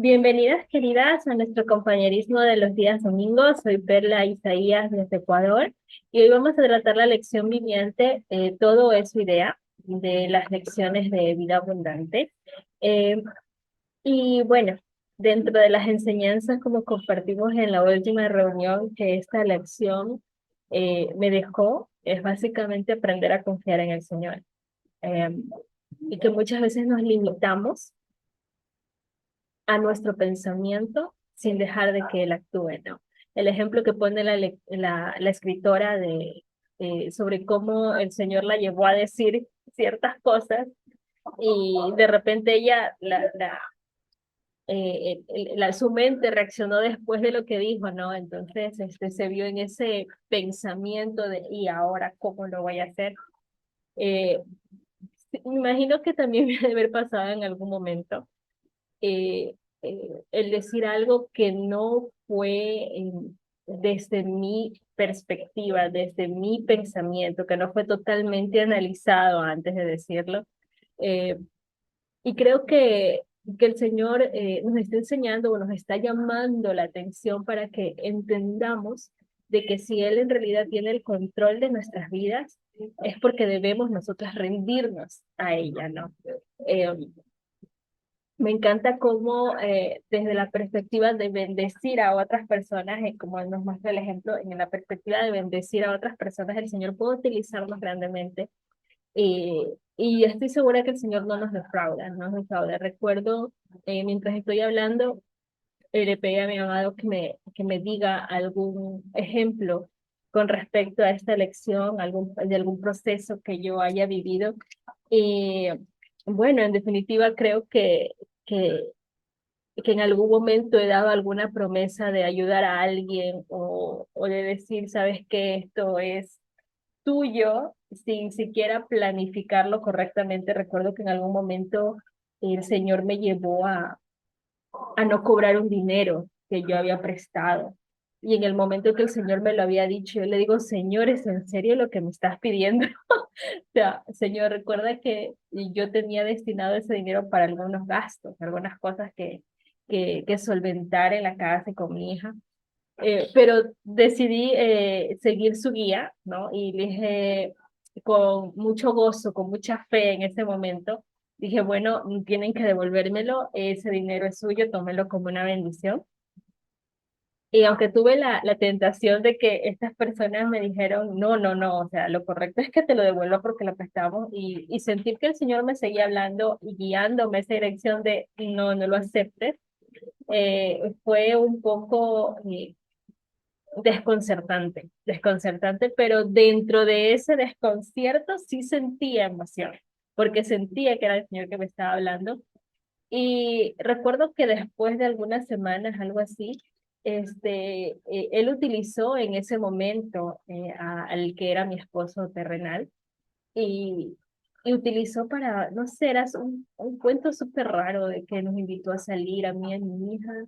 Bienvenidas, queridas, a nuestro compañerismo de los días domingos. Soy Perla Isaías desde Ecuador y hoy vamos a tratar la lección viviente, todo es su idea, de las lecciones de vida abundante. Eh, y bueno, dentro de las enseñanzas, como compartimos en la última reunión, que esta lección me dejó, es básicamente aprender a confiar en el Señor. Eh, y que muchas veces nos limitamos a nuestro pensamiento sin dejar de que él actúe, ¿no? El ejemplo que pone la escritora sobre cómo el Señor la llevó a decir ciertas cosas y de repente ella, su mente reaccionó después de lo que dijo, ¿no? Entonces se vio en ese pensamiento de, ¿y ahora cómo lo voy a hacer? Eh, Me imagino que también me debe haber pasado en algún momento eh, el decir algo que no fue desde mi perspectiva, desde mi pensamiento, que no fue totalmente analizado antes de decirlo. Eh, y creo que el Señor nos está enseñando o nos está llamando la atención para que entendamos de que si Él en realidad tiene el control de nuestras vidas, es porque debemos nosotros rendirnos a ella, ¿no? Eh, Me encanta cómo desde la perspectiva de bendecir a otras personas, como nos muestra el ejemplo, en la perspectiva de bendecir a otras personas, el Señor puede utilizarnos grandemente. Y estoy segura que el Señor no nos defrauda, no nos defrauda. Recuerdo, mientras estoy hablando, le pedí a mi amado que me diga algún ejemplo con respecto a esta lección, de algún proceso que yo haya vivido. Y bueno, en definitiva, creo que que en algún momento he dado alguna promesa de ayudar a alguien o de decir, sabes que esto es tuyo, sin siquiera planificarlo correctamente. Recuerdo que en algún momento el Señor me llevó a no cobrar un dinero que yo había prestado. Y en el momento que el Señor me lo había dicho, yo le digo, Señor, ¿es en serio lo que me estás pidiendo? O sea, Señor, recuerda que yo tenía destinado ese dinero para algunos gastos, algunas cosas que solventar en la casa y con mi hija. Pero decidí seguir su guía, ¿no? Y dije, con mucho gozo, con mucha fe en ese momento, dije, bueno, tienen que devolvérmelo, ese dinero es suyo, tómelo como una bendición. Y aunque tuve la tentación de que estas personas me dijeron, no, no, no, o sea, lo correcto es que te lo devuelva porque lo prestamos y sentir que el Señor me seguía hablando y guiándome esa dirección de, no, no lo aceptes, fue un poco desconcertante, pero dentro de ese desconcierto sí sentía emoción, porque sentía que era el Señor que me estaba hablando. Y recuerdo que después de algunas semanas, algo así, él utilizó en ese momento al que era mi esposo terrenal y, y utilizó para, no sé, era un cuento súper raro de que nos invitó a salir a mí y a mi hija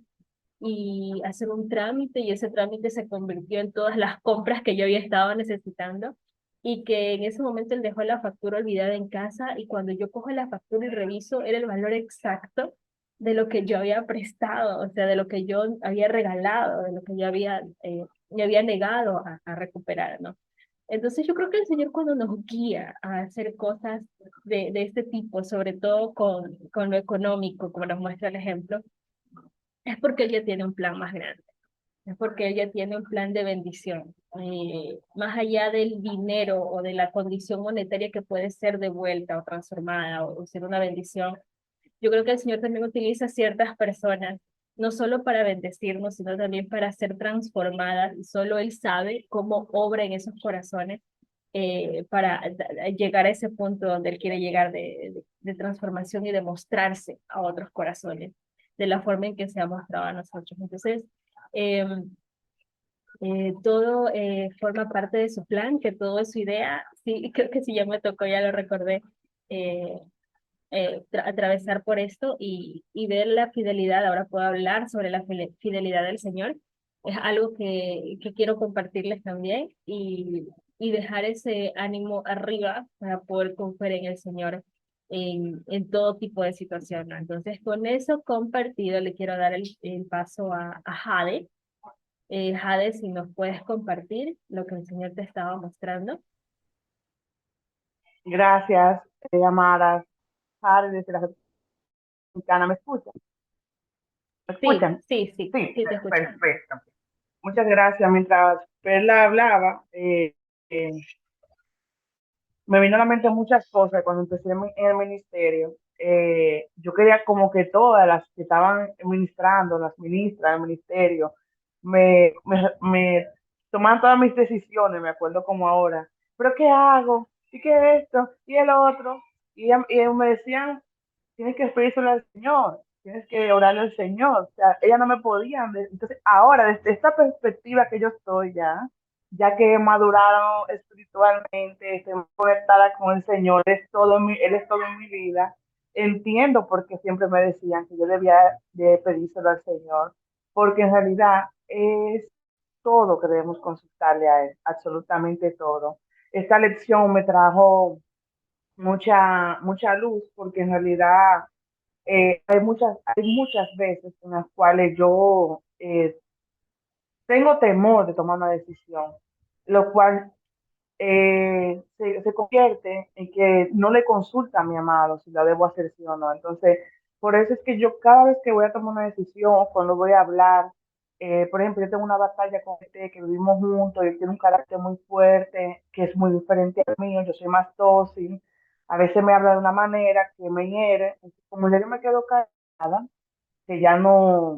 y hacer un trámite y ese trámite se convirtió en todas las compras que yo había estado necesitando y que en ese momento él dejó la factura olvidada en casa y cuando yo cojo la factura y reviso era el valor exacto de lo que yo había prestado, o sea, de lo que yo había regalado, de lo que yo me había negado a recuperar, ¿no? Entonces yo creo que el Señor cuando nos guía a hacer cosas de este tipo, sobre todo con lo económico, como nos muestra el ejemplo, es porque Él ya tiene un plan más grande, es porque Él ya tiene un plan de bendición. Más allá del dinero o de la condición monetaria que puede ser devuelta o transformada o ser una bendición, yo creo que el Señor también utiliza ciertas personas, no solo para bendecirnos, sino también para ser transformadas, y solo Él sabe cómo obra en esos corazones para llegar a ese punto donde Él quiere llegar de transformación y de mostrarse a otros corazones de la forma en que se ha mostrado a nosotros. Entonces, eh, todo forma parte de su plan, que todo es su idea. Sí, creo que si ya me tocó, ya lo recordé, eh, atravesar por esto y ver la fidelidad. Ahora puedo hablar sobre la fidelidad del Señor. Es algo que quiero compartirles también y dejar ese ánimo arriba para poder confiar en el Señor en todo tipo de situación, ¿no? Entonces, con eso compartido, le quiero dar el paso a Jade. Jade, si nos puedes compartir lo que el Señor te estaba mostrando. Gracias, Amara. Sara, desde la República Dominicana. ¿Me escuchan? ¿Me Sí, escuchan? sí, sí, Sí, sí te escuchamos. perfecto. Muchas gracias. Mientras Perla hablaba, eh, me vino a la mente muchas cosas cuando empecé en el ministerio. Yo quería como que todas las que estaban ministrando, las ministras del ministerio, me tomaban todas mis decisiones, me acuerdo como ahora. ¿Pero qué hago? ¿Y qué esto? ¿Y el otro? Y me decían, tienes que pedírselo al Señor, tienes que orarle al Señor. O sea, ella no me podían. Entonces, ahora, desde esta perspectiva que yo estoy ya que he madurado espiritualmente, estoy conectada con el Señor, Él es todo en mi vida, entiendo por qué siempre me decían que yo debía de pedírselo al Señor, porque en realidad es todo que debemos consultarle a Él, absolutamente todo. Esta lección me trajo mucha luz, porque en realidad hay muchas veces en las cuales yo tengo temor de tomar una decisión, lo cual se convierte en que no le consulta a mi amado si la debo hacer sí o no. Entonces, por eso es que yo cada vez que voy a tomar una decisión, cuando voy a hablar, por ejemplo, yo tengo una batalla con este que vivimos juntos, y tiene un carácter muy fuerte, que es muy diferente al mío, yo soy más dócil, a veces me habla de una manera que me hiere. Entonces, como ya yo me quedo callada, que ya no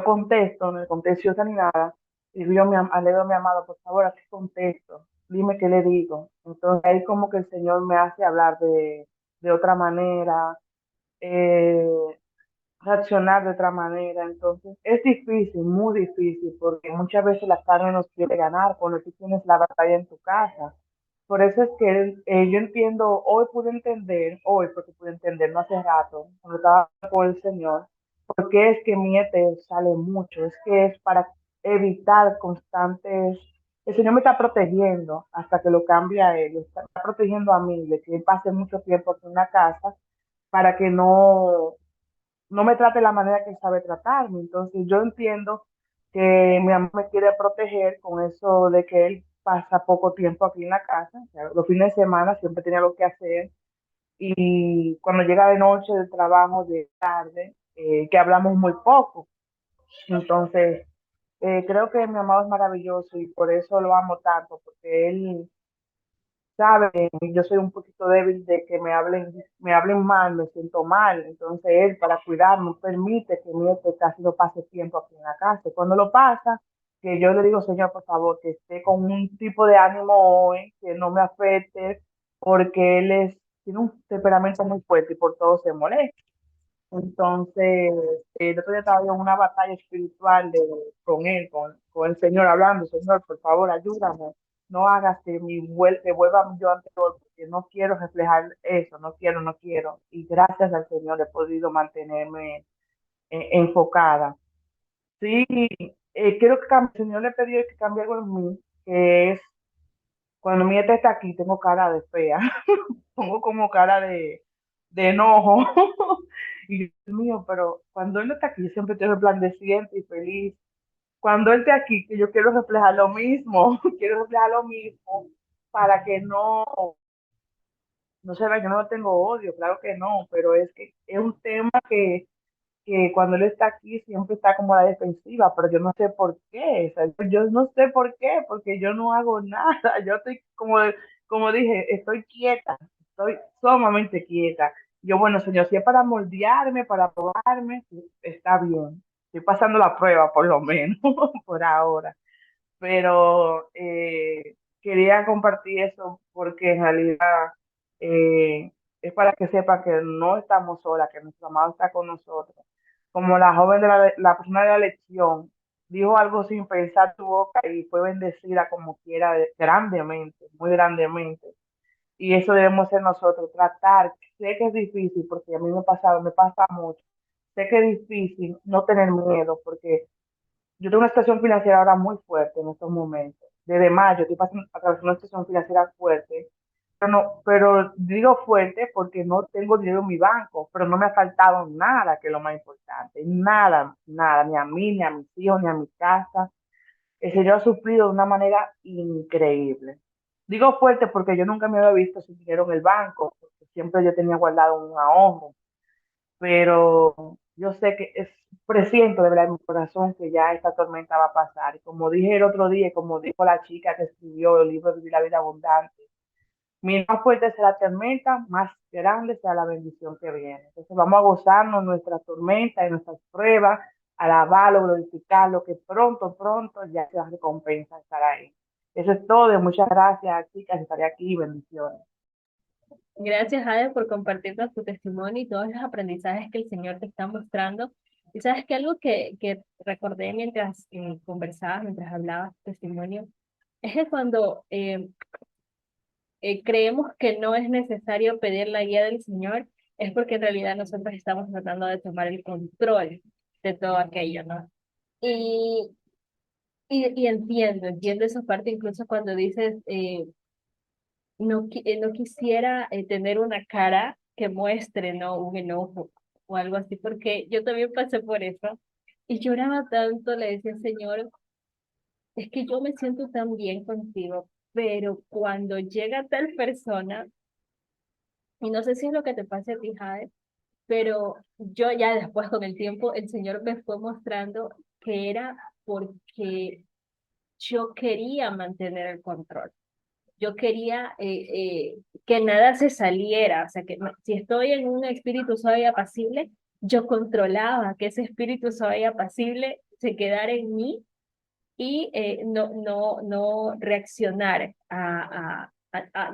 contesto, no le contesto ni nada, y yo le digo a mi amado, por favor, aquí contesto, dime qué le digo. Entonces ahí como que el Señor me hace hablar de otra manera, eh, reaccionar de otra manera. Entonces es difícil, muy difícil, porque muchas veces la carne nos quiere ganar cuando tú tienes la batalla en tu casa. Por eso es que yo entiendo, hoy porque pude entender, no hace rato, cuando estaba con el Señor, porque es que mi ET sale mucho, es que es para evitar constantes, el Señor me está protegiendo hasta que lo cambie a Él, está protegiendo a mí de que Él pase mucho tiempo aquí en la casa para que no me trate de la manera que él sabe tratarme. Entonces yo entiendo que mi mamá me quiere proteger con eso de que él pasa poco tiempo aquí en la casa. O sea, los fines de semana siempre tenía algo que hacer, y cuando llega de noche del trabajo, de tarde, que hablamos muy poco. Entonces, creo que mi amado es maravilloso y por eso lo amo tanto, porque él sabe, yo soy un poquito débil de que me hablen mal, me siento mal. Entonces él, para cuidarme, permite que mi hijo casi no pase tiempo aquí en la casa. Y cuando lo pasa, que yo le digo, Señor, por favor, que esté con un tipo de ánimo hoy, que no me afecte, porque tiene un temperamento muy fuerte y por todo se molesta. Entonces, el otro día estaba yo en una batalla espiritual con él, con el Señor, hablando: Señor, por favor, ayúdame, no hagas que me vuelva yo anterior, porque no quiero reflejar eso, no quiero. Y gracias al Señor he podido mantenerme enfocada. Sí, quiero que el Señor le pidió que cambie algo en mí, que es cuando mi nieta está aquí, tengo cara de fea, pongo como cara de enojo. Y Dios mío, pero cuando él no está aquí, yo siempre estoy resplandeciente y feliz. Cuando él está aquí, que yo quiero reflejar lo mismo, quiero reflejar lo mismo para que no se vea, yo no tengo odio, claro que no, pero es que es un tema que cuando él está aquí siempre está como a la defensiva, pero yo no sé por qué, o sea, yo no sé por qué, porque yo no hago nada, yo estoy como dije, estoy quieta, estoy sumamente quieta. Yo, bueno, Señor, si es para moldearme, para probarme, está bien, estoy pasando la prueba por lo menos, por ahora, pero quería compartir eso porque en realidad eh, es para que sepa que no estamos solas, que nuestro amado está con nosotros. Como la joven la persona de la lección, dijo algo sin pensar su boca y fue bendecida como quiera, grandemente, muy grandemente. Y eso debemos ser nosotros, tratar. Sé que es difícil porque a mí me pasa mucho. Sé que es difícil no tener miedo, porque yo tengo una situación financiera ahora muy fuerte en estos momentos. Desde mayo estoy pasando a través de una situación financiera fuerte, pero digo fuerte porque no tengo dinero en mi banco, pero no me ha faltado nada, que es lo más importante, nada, nada, ni a mí, ni a mis hijos, ni a mi casa. El Señor ha suplido de una manera increíble. Digo fuerte porque yo nunca me había visto sin dinero en el banco, porque siempre yo tenía guardado un ahorro, pero yo sé que presiento de verdad en mi corazón que ya esta tormenta va a pasar. Y como dije el otro día, y como dijo la chica que escribió el libro de Vivir la Vida Abundante, mientras más fuerte sea la tormenta, más grande será la bendición que viene. Entonces vamos a gozarnos nuestras tormentas y nuestras pruebas, alabarlo, glorificarlo, que pronto, pronto ya se recompensa estar ahí. Eso es todo. Muchas gracias, chicas. Estaré aquí. Bendiciones. Gracias, Ade, por compartirnos tu testimonio y todos los aprendizajes que el Señor te está mostrando. Y sabes que algo que recordé mientras conversabas, mientras hablabas tu testimonio, es que cuando creemos que no es necesario pedir la guía del Señor, es porque en realidad nosotros estamos tratando de tomar el control de todo aquello, ¿no? Y, y entiendo esa parte incluso cuando dices, no quisiera tener una cara que muestre, ¿no? Un enojo o algo así, porque yo también pasé por eso y lloraba tanto, le decía, Señor, es que yo me siento tan bien contigo, pero cuando llega tal persona, y no sé si es lo que te pasa a ti, Jade, pero yo ya después con el tiempo, el Señor me fue mostrando que era porque yo quería mantener el control. Yo quería que nada se saliera, o sea, que si estoy en un espíritu suave y apacible, yo controlaba que ese espíritu suave y apacible se quedara en mí y no reaccionar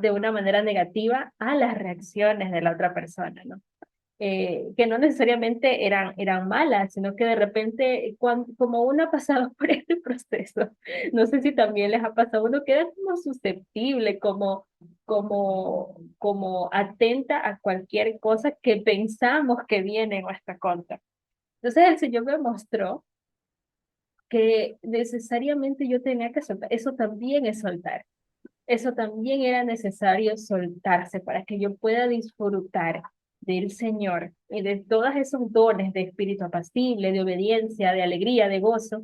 de una manera negativa a las reacciones de la otra persona, ¿no? Que no necesariamente eran malas, sino que de repente, como uno ha pasado por este proceso, no sé si también les ha pasado, uno queda como susceptible, como atenta a cualquier cosa que pensamos que viene en nuestra contra. Entonces el Señor me mostró que necesariamente yo tenía que soltar, eso también es soltar. Eso también era necesario soltarse para que yo pueda disfrutar del Señor y de todos esos dones de espíritu apacible, de obediencia, de alegría, de gozo,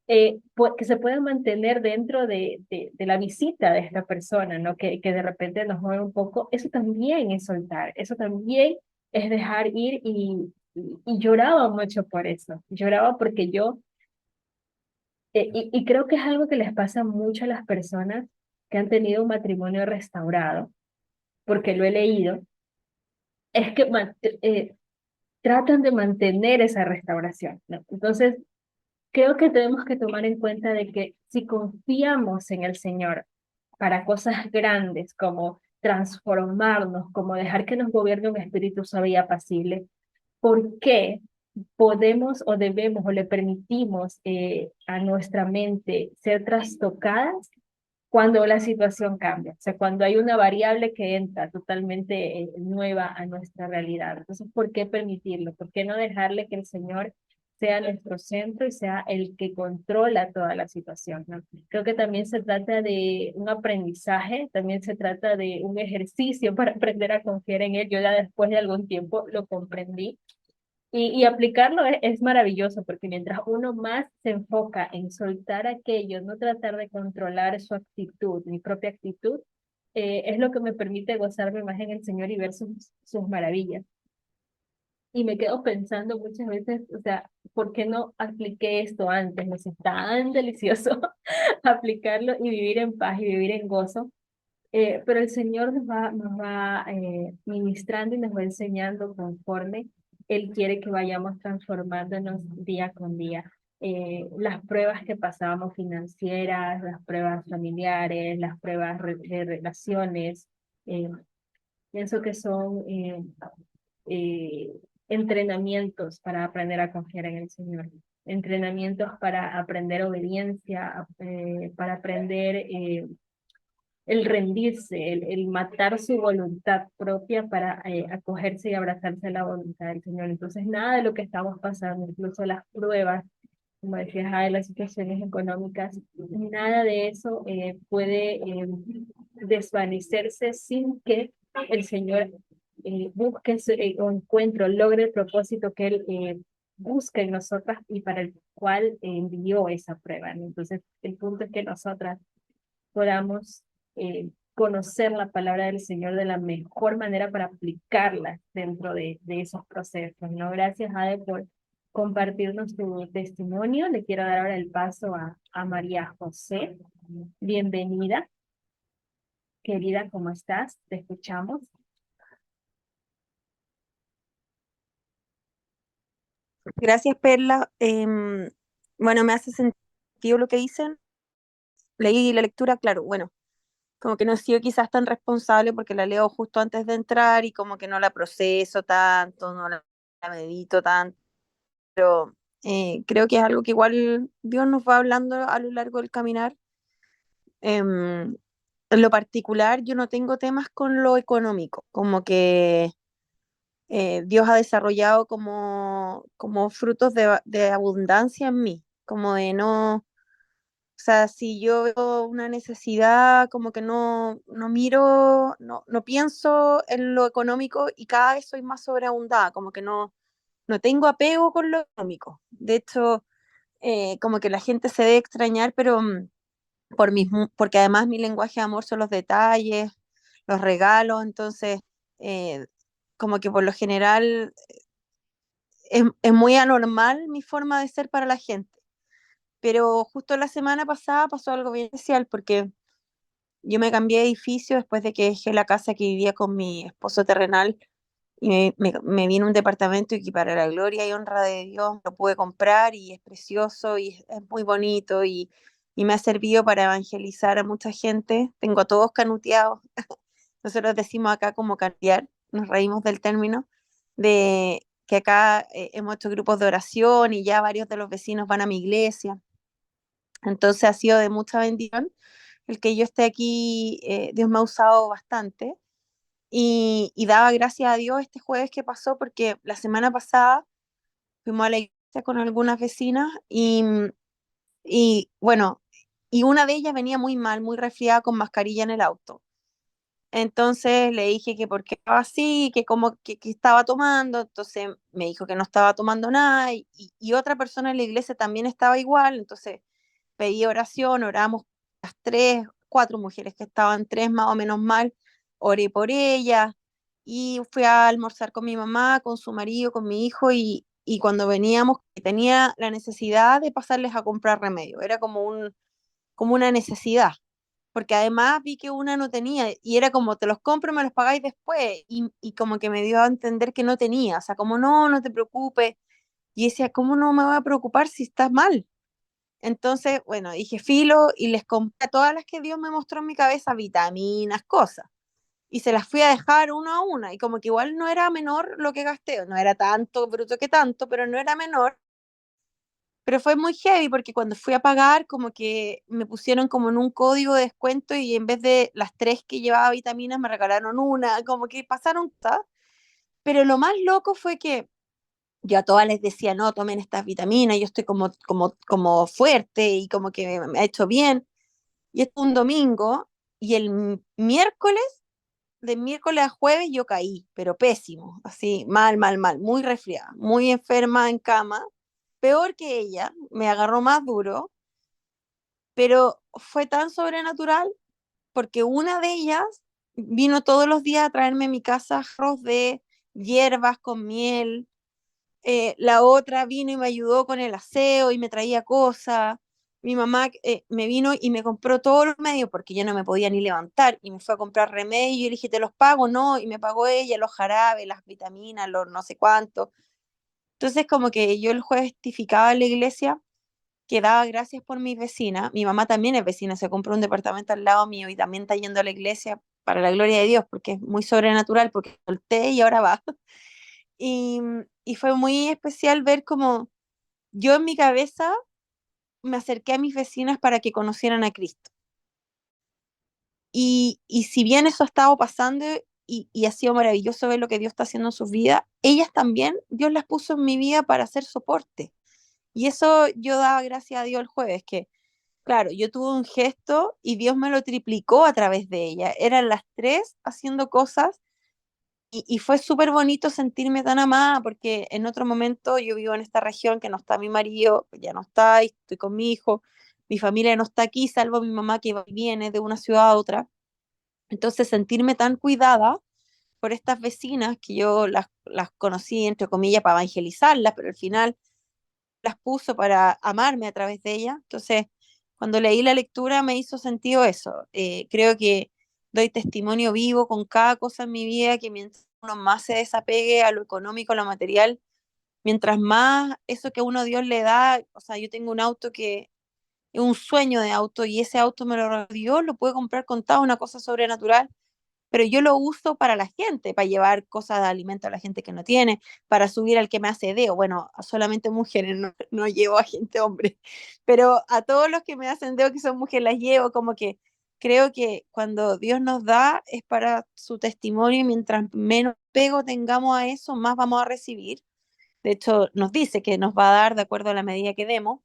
que se puedan mantener dentro de la visita de esta persona, ¿no? Que de repente nos mueve un poco. Eso también es soltar, eso también es dejar ir y lloraba mucho por eso. Lloraba porque yo y creo que es algo que les pasa mucho a las personas que han tenido un matrimonio restaurado, porque lo he leído, es que tratan de mantener esa restauración, ¿no? Entonces, creo que tenemos que tomar en cuenta de que si confiamos en el Señor para cosas grandes como transformarnos, como dejar que nos gobierne un espíritu suave y apacible, ¿por qué podemos o debemos o le permitimos a nuestra mente ser trastocadas cuando la situación cambia? O sea, cuando hay una variable que entra totalmente nueva a nuestra realidad. Entonces, ¿por qué permitirlo? ¿Por qué no dejarle que el Señor sea nuestro centro y sea el que controla toda la situación, ¿no? Creo que también se trata de un aprendizaje, también se trata de un ejercicio para aprender a confiar en Él. Yo ya después de algún tiempo lo comprendí y aplicarlo es maravilloso porque mientras uno más se enfoca en soltar aquello, no tratar de controlar su actitud, mi propia actitud, es lo que me permite gozarme más en el Señor y ver sus maravillas. Y me quedo pensando muchas veces, o sea, ¿por qué no apliqué esto antes? No sé, es tan delicioso aplicarlo y vivir en paz y vivir en gozo. Pero el Señor nos va ministrando y nos va enseñando conforme Él quiere que vayamos transformándonos día con día. Las pruebas que pasamos financieras, las pruebas familiares, las pruebas de relaciones, eh, pienso que son eh, entrenamientos para aprender a confiar en el Señor, entrenamientos para aprender obediencia, para aprender el rendirse, el matar su voluntad propia para acogerse y abrazarse a la voluntad del Señor. Entonces, nada de lo que estamos pasando, incluso las pruebas, como decías, de las situaciones económicas, nada de eso puede desvanecerse sin que el Señor busque o encuentre o logre el propósito que Él busca en nosotras y para el cual envió esa prueba, ¿no? Entonces, el punto es que nosotras podamos conocer la palabra del Señor de la mejor manera para aplicarla dentro de esos procesos, ¿no? Gracias, Ade, por compartirnos tu testimonio. Le quiero dar ahora el paso a María José. Bienvenida, querida, ¿cómo estás? Te escuchamos. Gracias, Perla. Bueno, me hace sentido lo que dicen. Leí la lectura, claro, bueno, como que no he sido quizás tan responsable porque la leo justo antes de entrar y como que no la proceso tanto, no la medito tanto, pero creo que es algo que igual Dios nos va hablando a lo largo del caminar. Em, en lo particular, yo no tengo temas con lo económico, como que Dios ha desarrollado como frutos de abundancia en mí, como de no, o sea, si yo veo una necesidad, como que no miro, no pienso en lo económico y cada vez soy más sobreabundada, como que no tengo apego con lo económico. De hecho, como que la gente se debe extrañar, pero porque además mi lenguaje de amor son los detalles, los regalos, entonces, eh, como que por lo general es muy anormal mi forma de ser para la gente. Pero justo la semana pasada pasó algo bien especial porque yo me cambié de edificio después de que dejé la casa que vivía con mi esposo terrenal y me vine a un departamento y que para la gloria y honra de Dios lo pude comprar y es precioso y es muy bonito y me ha servido para evangelizar a mucha gente. Tengo a todos canuteados. Nosotros decimos acá como canutear, nos reímos del término, de que acá hemos hecho grupos de oración y ya varios de los vecinos van a mi iglesia. Entonces ha sido de mucha bendición el que yo esté aquí. Dios me ha usado bastante y daba gracias a Dios este jueves que pasó porque la semana pasada fuimos a la iglesia con algunas vecinas y bueno, y una de ellas venía muy mal, muy resfriada con mascarilla en el auto. Entonces le dije que por qué estaba así, que como que estaba tomando, entonces me dijo que no estaba tomando nada y otra persona en la iglesia también estaba igual, entonces pedí oración, oramos las tres, cuatro mujeres que estaban tres más o menos mal, oré por ellas y fui a almorzar con mi mamá, con su marido, con mi hijo y cuando veníamos tenía la necesidad de pasarles a comprar remedio, era como una necesidad, porque además vi que una no tenía y era como te los compro, me los pagáis después y como que me dio a entender que no tenía, o sea, como no te preocupes y decía, ¿cómo no me voy a preocupar si estás mal? Entonces, bueno, dije filo y les compré a todas las que Dios me mostró en mi cabeza, vitaminas, cosas. Y se las fui a dejar una a una. Y como que igual no era menor lo que gasté, no era tanto bruto que tanto, pero no era menor. Pero fue muy heavy porque cuando fui a pagar, como que me pusieron como en un código de descuento y en vez de las tres que llevaba vitaminas, me regalaron una, como que pasaron, ¿tá? Pero lo más loco fue que yo a todas les decía, no, tomen estas vitaminas, yo estoy como fuerte y como que me ha hecho bien. Y esto un domingo y el miércoles, de miércoles a jueves yo caí, pero pésimo, así, mal, muy resfriada, muy enferma en cama, peor que ella, me agarró más duro, pero fue tan sobrenatural porque una de ellas vino todos los días a traerme a mi casa arroz de hierbas con miel, la otra vino y me ayudó con el aseo y me traía cosas. Mi mamá me vino y me compró todos los medios porque yo no me podía ni levantar y me fue a comprar remedios y yo le dije, ¿te los pago? No, y me pagó ella los jarabes, las vitaminas, los no sé cuánto. Entonces como que yo el jueves testificaba en la iglesia que daba gracias por mis vecinas. Mi mamá también es vecina, se compró un departamento al lado mío y también está yendo a la iglesia para la gloria de Dios porque es muy sobrenatural, porque solté y ahora va. Y, y fue muy especial ver como yo en mi cabeza me acerqué a mis vecinas para que conocieran a Cristo. Y si bien eso ha estado pasando y ha sido maravilloso ver lo que Dios está haciendo en sus vidas, ellas también, Dios las puso en mi vida para hacer soporte. Y eso yo daba gracias a Dios el jueves, que Claro, yo tuve un gesto y Dios me lo triplicó a través de ella. Eran las tres haciendo cosas y fue súper bonito sentirme tan amada porque en otro momento yo vivo en esta región que no está mi marido, ya no está, y estoy con mi hijo, mi familia no está aquí, salvo mi mamá que va y viene de una ciudad a otra. Entonces sentirme tan cuidada por estas vecinas que yo las conocí, entre comillas, para evangelizarlas, pero al final las puso para amarme a través de ella. Entonces, cuando leí la lectura me hizo sentido eso. Creo que doy testimonio vivo con cada cosa en mi vida, que mientras uno más se desapegue a lo económico, a lo material, mientras más eso que uno Dios le da, o sea, yo tengo un auto que es un sueño de auto y ese auto me lo dio, lo puedo comprar contado, una cosa sobrenatural, pero yo lo uso para la gente, para llevar cosas de alimento a la gente que no tiene, para subir al que me hace deo. Bueno, a solamente mujeres, no, no llevo a gente hombre, pero a todos los que me hacen deo que son mujeres las llevo, como que creo que cuando Dios nos da es para su testimonio y mientras menos pego tengamos a eso, más vamos a recibir. De hecho, nos dice que nos va a dar de acuerdo a la medida que demos,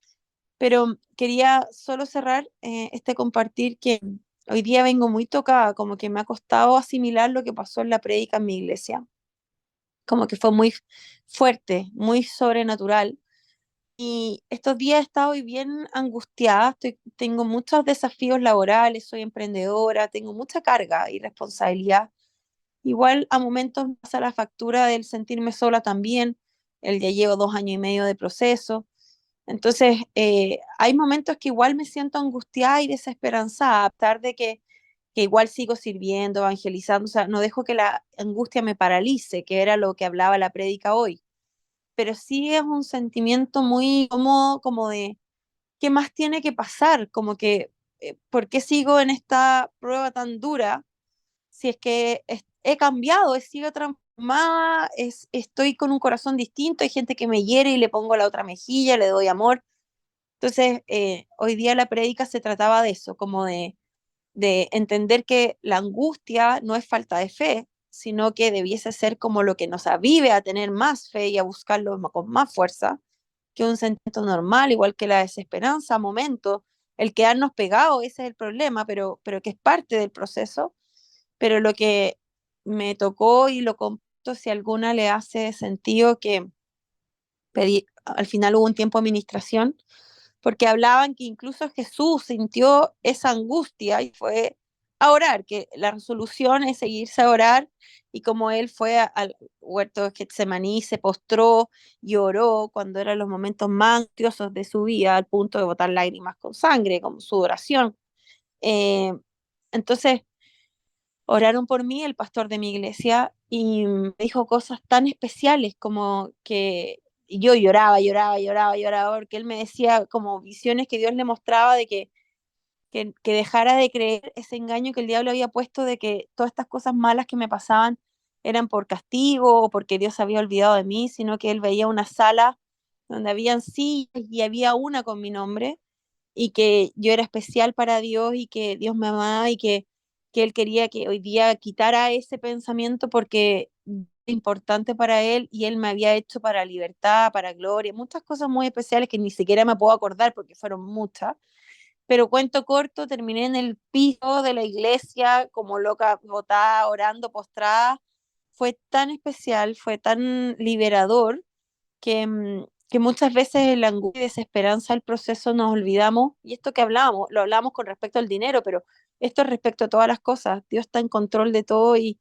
pero quería solo cerrar este compartir que hoy día vengo muy tocada, como que me ha costado asimilar lo que pasó en la prédica en mi iglesia, como que fue muy fuerte, muy sobrenatural. Y estos días he estado hoy bien angustiada, tengo muchos desafíos laborales, soy emprendedora, tengo mucha carga y responsabilidad. Igual a momentos me pasa la factura del sentirme sola también, el ya llevo 2 años y medio de proceso. Entonces, hay momentos que igual me siento angustiada y desesperanzada, a pesar de que igual sigo sirviendo, evangelizando, o sea, no dejo que la angustia me paralice, que era lo que hablaba la prédica hoy, pero sí es un sentimiento muy cómodo, como de, ¿qué más tiene que pasar? Como que, ¿por qué sigo en esta prueba tan dura? Si es que he cambiado, he sido transformada, estoy con un corazón distinto, hay gente que me hiere y le pongo la otra mejilla, le doy amor. Entonces, hoy día la prédica se trataba de eso, como de entender que la angustia no es falta de fe, sino que debiese ser como lo que nos avive a tener más fe y a buscarlo con más fuerza, que un sentimiento normal, igual que la desesperanza, a momentos, el quedarnos pegados, ese es el problema, pero que es parte del proceso. Pero lo que me tocó y lo comparto, si a alguna le hace sentido, que pedí, al final hubo un tiempo de administración, porque hablaban que incluso Jesús sintió esa angustia y fue a orar, que la resolución es seguirse a orar, y como él fue al huerto de Getsemaní, se postró y oró cuando eran los momentos más angustiosos de su vida, al punto de botar lágrimas con sangre, como su oración. Eh, entonces, oraron por mí, el pastor de mi iglesia, y me dijo cosas tan especiales como que yo lloraba, lloraba, lloraba, lloraba, porque él me decía como visiones que Dios le mostraba de que dejara de creer ese engaño que el diablo había puesto de que todas estas cosas malas que me pasaban eran por castigo o porque Dios se había olvidado de mí, sino que él veía una sala donde habían sillas y había una con mi nombre y que yo era especial para Dios y que Dios me amaba y que Él quería que hoy día quitara ese pensamiento porque es importante para Él y Él me había hecho para libertad, para gloria, muchas cosas muy especiales que ni siquiera me puedo acordar porque fueron muchas. Pero cuento corto, terminé en el piso de la iglesia como loca, botada, orando, postrada. Fue tan especial, fue tan liberador que muchas veces en la angustia y desesperanza del proceso nos olvidamos, y esto que hablábamos, lo hablamos con respecto al dinero, pero esto es respecto a todas las cosas. Dios está en control de todo y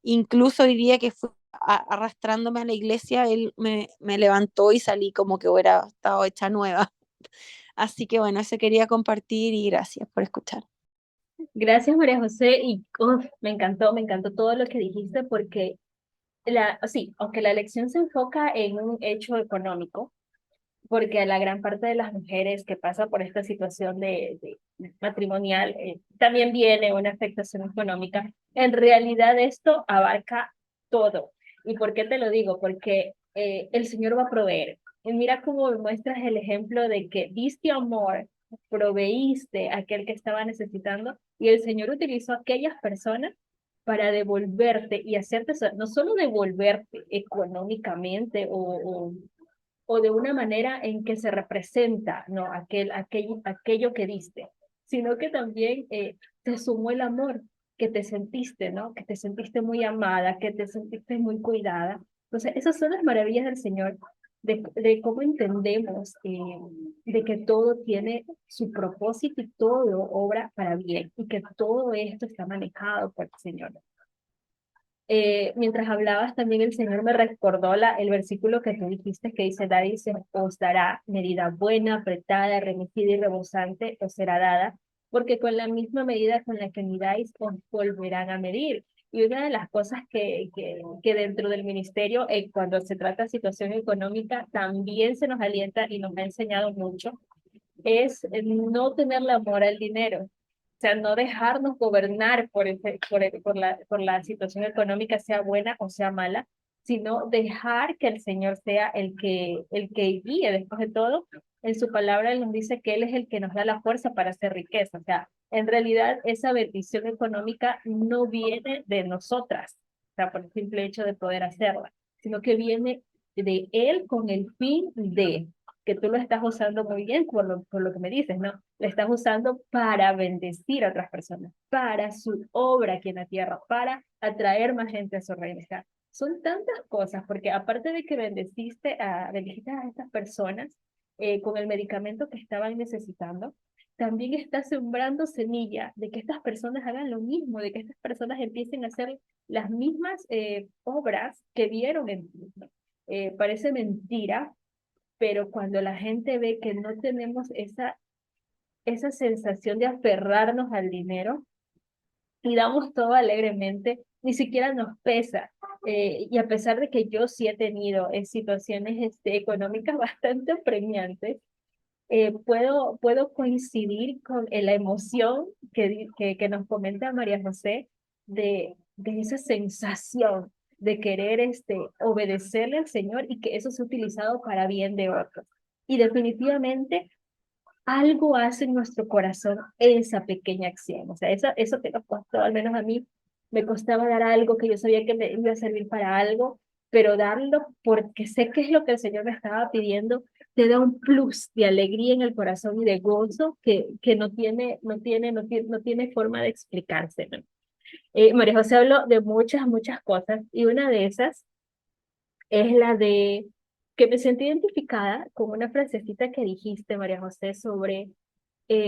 incluso hoy día que fui arrastrándome a la iglesia, Él me levantó y salí como que hubiera estado hecha nueva. Así que bueno, eso quería compartir y gracias por escuchar. Gracias, María José, y me encantó todo lo que dijiste porque sí, aunque la lección se enfoca en un hecho económico, porque a la gran parte de las mujeres que pasan por esta situación de matrimonial también viene una afectación económica. En realidad esto abarca todo. ¿Y por qué te lo digo? Porque el Señor va a proveer. Y mira cómo muestras el ejemplo de que diste amor, proveíste a aquel que estaba necesitando y el Señor utilizó a aquellas personas para devolverte y hacerte, no solo devolverte económicamente o o de una manera en que se representa, ¿no? Aquello que diste, sino que también te sumó el amor que te sentiste, ¿no? Que te sentiste muy amada, que te sentiste muy cuidada. Entonces, esas son las maravillas del Señor, de cómo entendemos de que todo tiene su propósito y todo obra para bien, y que todo esto está manejado por el Señor. Mientras hablabas, también el Señor me recordó el versículo que tú dijiste, que dice, Daddy se os dará medida buena, apretada, remitida y rebosante, os será dada, porque con la misma medida con la que midáis, os volverán a medir. Y una de las cosas que dentro del ministerio, cuando se trata de situación económica, también se nos alienta y nos ha enseñado mucho, es no tenerle amor al dinero. O sea, no dejarnos gobernar por la situación económica, sea buena o sea mala, sino dejar que el Señor sea el que guíe. Después de todo, en su palabra Él nos dice que Él es el que nos da la fuerza para hacer riqueza. O sea, en realidad esa bendición económica no viene de nosotras, o sea, por el simple hecho de poder hacerla, sino que viene de Él con el fin de que tú lo estás usando muy bien por lo que me dices, ¿no? Lo estás usando para bendecir a otras personas, para su obra aquí en la tierra, para atraer más gente a su reino. O sea, son tantas cosas, porque aparte de que bendeciste a estas personas con el medicamento que estaban necesitando, también estás sembrando semilla de que estas personas hagan lo mismo, de que estas personas empiecen a hacer las mismas obras que vieron en ti. Parece mentira, pero cuando la gente ve que no tenemos esa sensación de aferrarnos al dinero y damos todo alegremente, ni siquiera nos pesa. Y a pesar de que yo sí he tenido situaciones económicas bastante apremiantes, puedo coincidir con la emoción que nos comenta María José de esa sensación de querer obedecerle al Señor y que eso sea utilizado para bien de otros. Y definitivamente algo hace en nuestro corazón esa pequeña acción. O sea, eso que nos costó, al menos a mí, me costaba dar algo que yo sabía que me iba a servir para algo, pero darlo porque sé que es lo que el Señor me estaba pidiendo, te da un plus de alegría en el corazón y de gozo que no tiene forma de explicarse, ¿no? María José habló de muchas cosas y una de esas es la de que me sentí identificada con una frasecita que dijiste, María José, sobre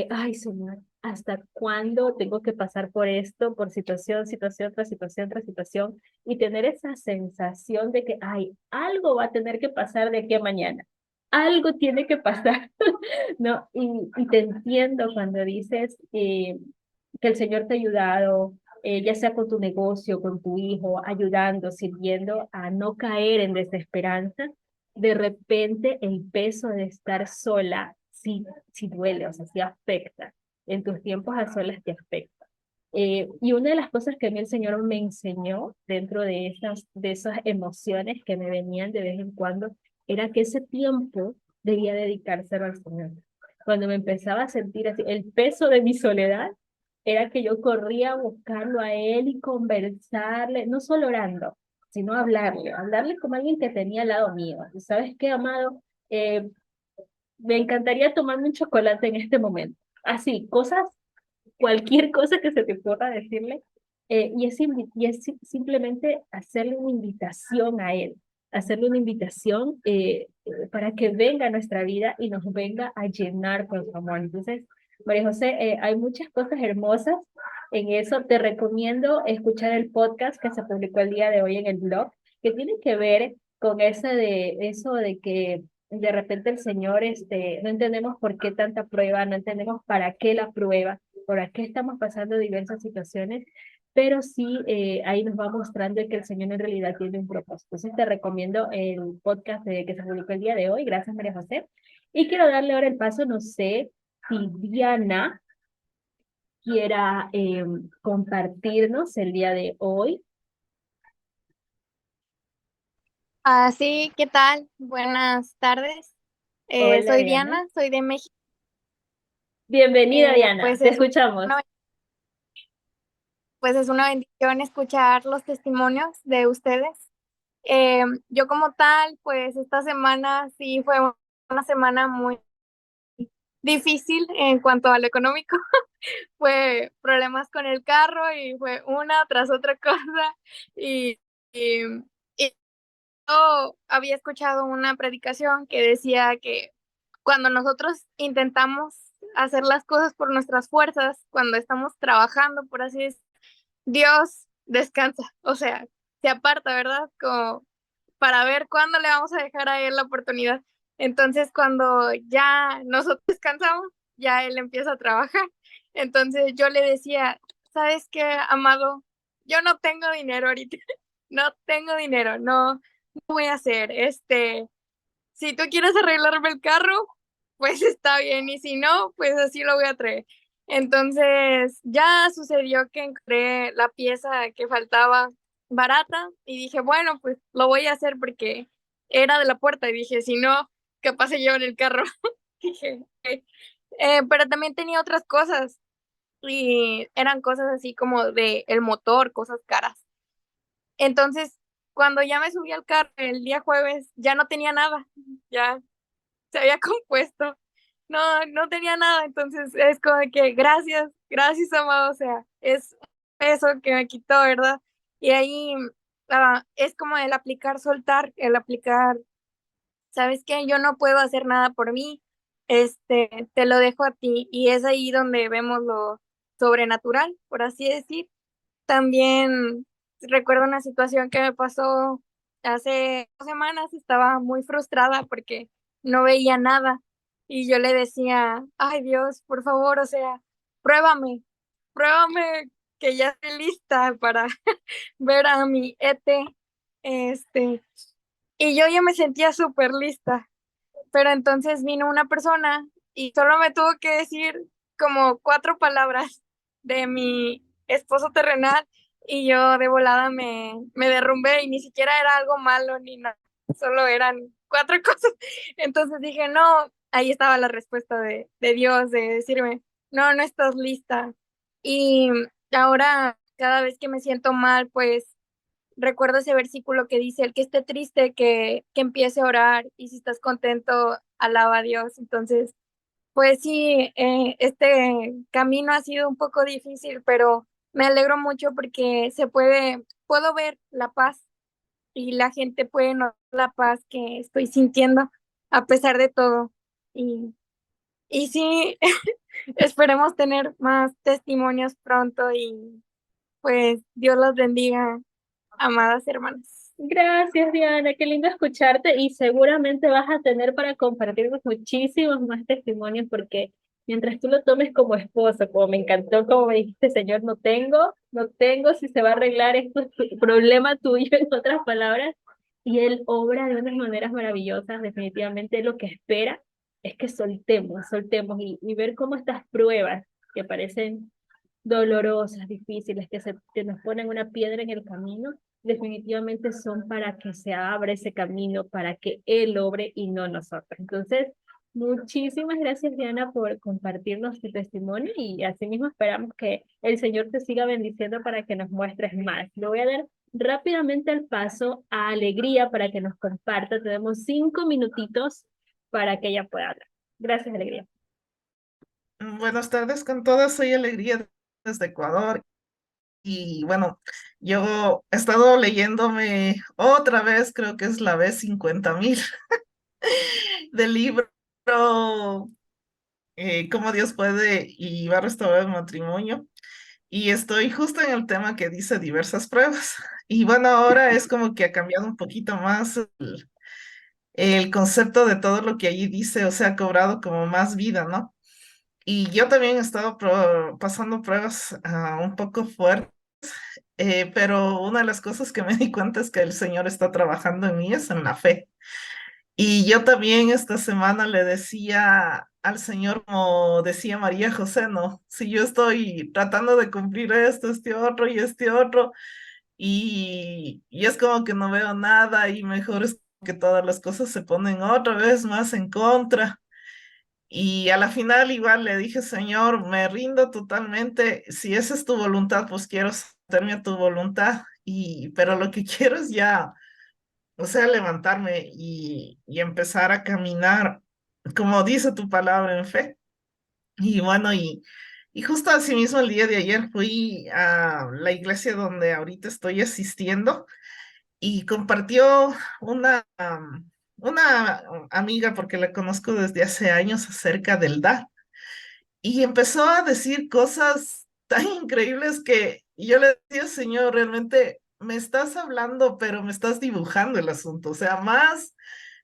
ay, Señor, ¿hasta cuándo tengo que pasar por esto, por situación tras situación tras situación, y tener esa sensación de que, ay, algo va a tener que pasar de aquí a mañana? Algo tiene que pasar, ¿no? Y te entiendo cuando dices que el Señor te ha ayudado, ya sea con tu negocio, con tu hijo, ayudando, sirviendo, a no caer en desesperanza. De repente el peso de estar sola sí duele, o sea, sí afecta. En tus tiempos a solas te afecta. Y una de las cosas que a mí el Señor me enseñó dentro de esas emociones que me venían de vez en cuando, era que ese tiempo debía dedicárselo al Señor. Cuando me empezaba a sentir así, el peso de mi soledad, era que yo corría a buscarlo a Él y conversarle, no solo orando, sino hablarle como alguien que tenía al lado mío. ¿Y sabes qué, amado? Me encantaría tomarme un chocolate en este momento. Así, cualquier cosa que se te ocurra decirle, simplemente hacerle una invitación a Él, hacerle una invitación para que venga a nuestra vida y nos venga a llenar con su amor. Entonces, María José, hay muchas cosas hermosas en eso. Te recomiendo escuchar el podcast que se publicó el día de hoy en el blog, que tiene que ver con eso de que de repente el Señor, no entendemos por qué tanta prueba, no entendemos para qué la prueba, por qué estamos pasando diversas situaciones, pero sí ahí nos va mostrando que el Señor en realidad tiene un propósito. Entonces te recomiendo el podcast que se publicó el día de hoy. Gracias, María José. Y quiero darle ahora el paso, no sé si Diana quiera compartirnos el día de hoy. Sí, ¿qué tal? Buenas tardes. Hola, Soy Diana. Diana, soy de México. Bienvenida, Diana. Pues Te escuchamos. pues es una bendición escuchar los testimonios de ustedes. Yo como tal, pues esta semana sí fue una semana muy difícil en cuanto a lo económico. Fue problemas con el carro y fue una tras otra cosa. Y, y, y yo había escuchado una predicación que decía que cuando nosotros intentamos hacer las cosas por nuestras fuerzas, cuando estamos trabajando, por así decirlo, Dios descansa, o sea, se aparta, ¿verdad? Como para ver cuándo le vamos a dejar a Él la oportunidad. Entonces, cuando ya nosotros descansamos, ya Él empieza a trabajar. Entonces, yo le decía, ¿sabes qué, amado? Yo no tengo dinero ahorita, no tengo dinero, no voy a hacer, si tú quieres arreglarme el carro, pues está bien, y si no, pues así lo voy a traer. Entonces, ya sucedió que encontré la pieza que faltaba barata y dije, bueno, pues lo voy a hacer porque era de la puerta y dije, si no, capaz se llevan el carro. Dije, "Ok". Pero también tenía otras cosas y eran cosas así como de el motor, cosas caras. Entonces, cuando ya me subí al carro el día jueves, ya no tenía nada, ya se había compuesto. No tenía nada, entonces es como que gracias, gracias, amado, o sea, es un peso que me quitó, ¿verdad? Y ahí es como el aplicar, soltar, el aplicar, ¿sabes qué? Yo no puedo hacer nada por mí, te lo dejo a ti, y es ahí donde vemos lo sobrenatural, por así decir. También recuerdo una situación que me pasó hace 2 semanas, estaba muy frustrada porque no veía nada y yo le decía, ay Dios, por favor, o sea, pruébame, pruébame que ya estoy lista para ver a mi ET, este, y yo ya me sentía súper lista, pero entonces vino una persona y solo me tuvo que decir como 4 palabras de mi esposo terrenal y yo de volada me derrumbé y ni siquiera era algo malo ni nada, solo eran 4 cosas. Entonces dije, no, ahí estaba la respuesta de Dios, de decirme, no estás lista. Y ahora, cada vez que me siento mal, pues recuerdo ese versículo que dice, el que esté triste, que empiece a orar, y si estás contento, alaba a Dios. Entonces, pues sí, este camino ha sido un poco difícil, pero me alegro mucho porque puedo ver la paz y la gente puede notar la paz que estoy sintiendo a pesar de todo. Y sí, esperemos tener más testimonios pronto y pues Dios los bendiga, amadas hermanas. Gracias, Diana, qué lindo escucharte y seguramente vas a tener para compartirnos muchísimos más testimonios porque mientras tú lo tomes como esposo, como me encantó, como me dijiste, Señor, no tengo, si se va a arreglar esto es problema tuyo, en otras palabras, y Él obra de unas maneras maravillosas, definitivamente lo que espera es que soltemos y ver cómo estas pruebas que parecen dolorosas, difíciles, que nos ponen una piedra en el camino, definitivamente son para que se abra ese camino, para que Él obre y no nosotros. Entonces, muchísimas gracias, Diana, por compartirnos tu testimonio y asimismo esperamos que el Señor te siga bendiciendo para que nos muestres más. Le voy a dar rápidamente el paso a Alegría para que nos comparta. Tenemos 5 minutitos para que ella pueda hablar. Gracias, Alegría. Buenas tardes con todas, soy Alegría desde Ecuador y bueno, yo he estado leyéndome otra vez, creo que es la vez 50.000 del libro Cómo Dios puede y va a restaurar el matrimonio y estoy justo en el tema que dice diversas pruebas y bueno, ahora es como que ha cambiado un poquito más el concepto de todo lo que allí dice, o sea, ha cobrado como más vida, ¿no? Y yo también he estado pasando pruebas un poco fuertes, pero una de las cosas que me di cuenta es que el Señor está trabajando en mí es en la fe. Y yo también esta semana le decía al Señor, como decía María José, ¿no? Si yo estoy tratando de cumplir esto, este otro y este otro, y es como que no veo nada y mejor es que todas las cosas se ponen otra vez más en contra. Y a la final igual le dije, Señor, me rindo totalmente. Si esa es tu voluntad, pues quiero someterme a tu voluntad. Pero lo que quiero es ya o sea, levantarme y empezar a caminar, como dice tu palabra, en fe. Y bueno, y justo así mismo el día de ayer fui a la iglesia donde ahorita estoy asistiendo y compartió una amiga, porque la conozco desde hace años, acerca del dar. Y empezó a decir cosas tan increíbles que yo le decía, Señor, realmente me estás hablando, pero me estás dibujando el asunto. O sea, más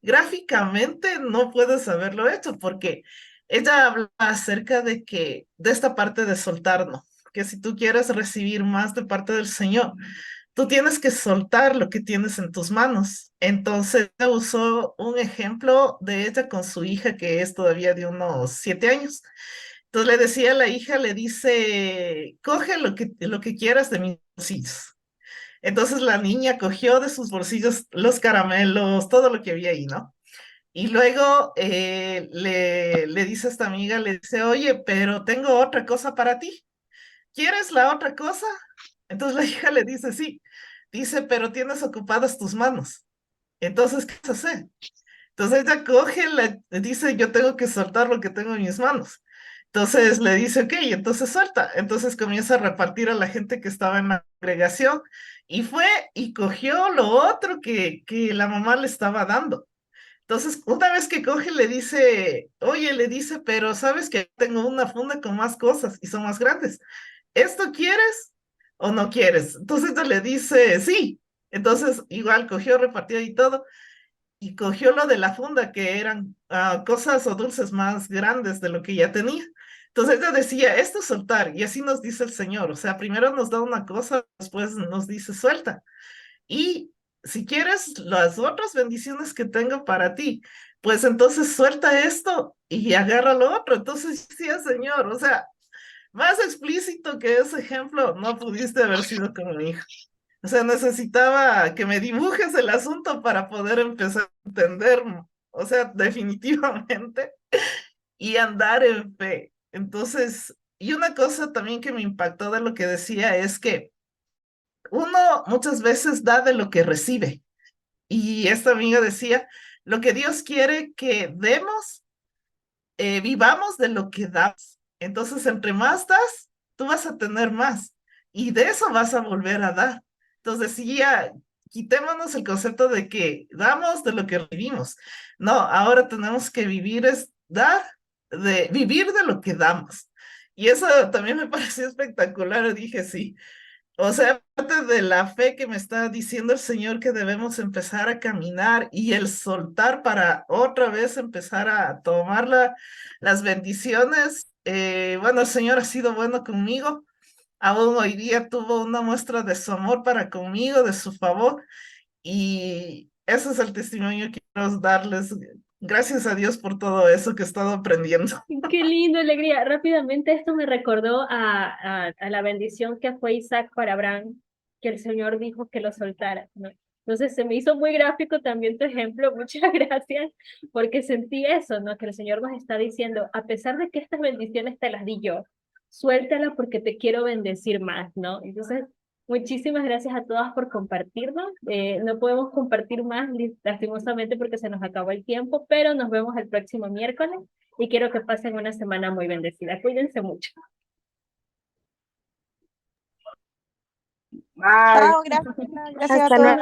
gráficamente no puedes haberlo hecho, porque ella habla acerca de que, de esta parte de soltar, ¿no? Que si tú quieres recibir más de parte del Señor, tú tienes que soltar lo que tienes en tus manos. Entonces, ella usó un ejemplo de ella con su hija, que es todavía de unos 7 años. Entonces le decía a la hija, le dice, coge lo que quieras de mis bolsillos. Entonces la niña cogió de sus bolsillos los caramelos, todo lo que había ahí, ¿no? Y luego le dice a esta amiga, le dice, oye, pero tengo otra cosa para ti. ¿Quieres la otra cosa? Entonces la hija le dice, sí. Dice, pero tienes ocupadas tus manos. Entonces, ¿qué vas a hacer? Entonces ella coge, dice, yo tengo que soltar lo que tengo en mis manos. Entonces le dice, ok, entonces suelta. Entonces comienza a repartir a la gente que estaba en la congregación y fue y cogió lo otro que la mamá le estaba dando. Entonces, una vez que coge, le dice, oye, le dice, pero sabes que tengo una funda con más cosas y son más grandes. ¿Esto quieres o no quieres? Entonces ella le dice, sí. Entonces, igual cogió, repartió y todo y cogió lo de la funda, que eran cosas o dulces más grandes de lo que ya tenía. Entonces ella decía, esto es soltar, y así nos dice el Señor. O sea, primero nos da una cosa, después nos dice, suelta. Y si quieres las otras bendiciones que tengo para ti, pues entonces suelta esto y agarra lo otro. Entonces decía, Señor, o sea, más explícito que ese ejemplo no pudiste haber sido con mi hija. O sea, necesitaba que me dibujes el asunto para poder empezar a entender, o sea, definitivamente, y andar en fe. Entonces, y una cosa también que me impactó de lo que decía es que uno muchas veces da de lo que recibe. Y esta amiga decía, lo que Dios quiere que demos, vivamos de lo que das. Entonces, entre más das, tú vas a tener más y de eso vas a volver a dar. Entonces, sí, ya quitémonos el concepto de que damos de lo que vivimos. No, ahora tenemos que vivir es dar, de vivir de lo que damos. Y eso también me pareció espectacular. Dije, sí, o sea, parte de la fe que me está diciendo el Señor, que debemos empezar a caminar y el soltar para otra vez empezar a tomar las bendiciones. Bueno, el Señor ha sido bueno conmigo. Aún hoy día tuvo una muestra de su amor para conmigo, de su favor. Y ese es el testimonio que quiero darles. Gracias a Dios por todo eso que he estado aprendiendo. Qué lindo, alegría. Rápidamente esto me recordó a la bendición que fue Isaac para Abraham, que el Señor dijo que lo soltara, ¿no? Entonces se me hizo muy gráfico también tu ejemplo. Muchas gracias, porque sentí eso, ¿no? Que el Señor nos está diciendo, a pesar de que estas bendiciones te las di yo, suéltala porque te quiero bendecir más, ¿no? Entonces, muchísimas gracias a todas por compartirnos. No podemos compartir más, lastimosamente, porque se nos acabó el tiempo, pero nos vemos el próximo miércoles y quiero que pasen una semana muy bendecida. Cuídense mucho. Bye. Chao, gracias, Perla, gracias a Hasta todos. luego.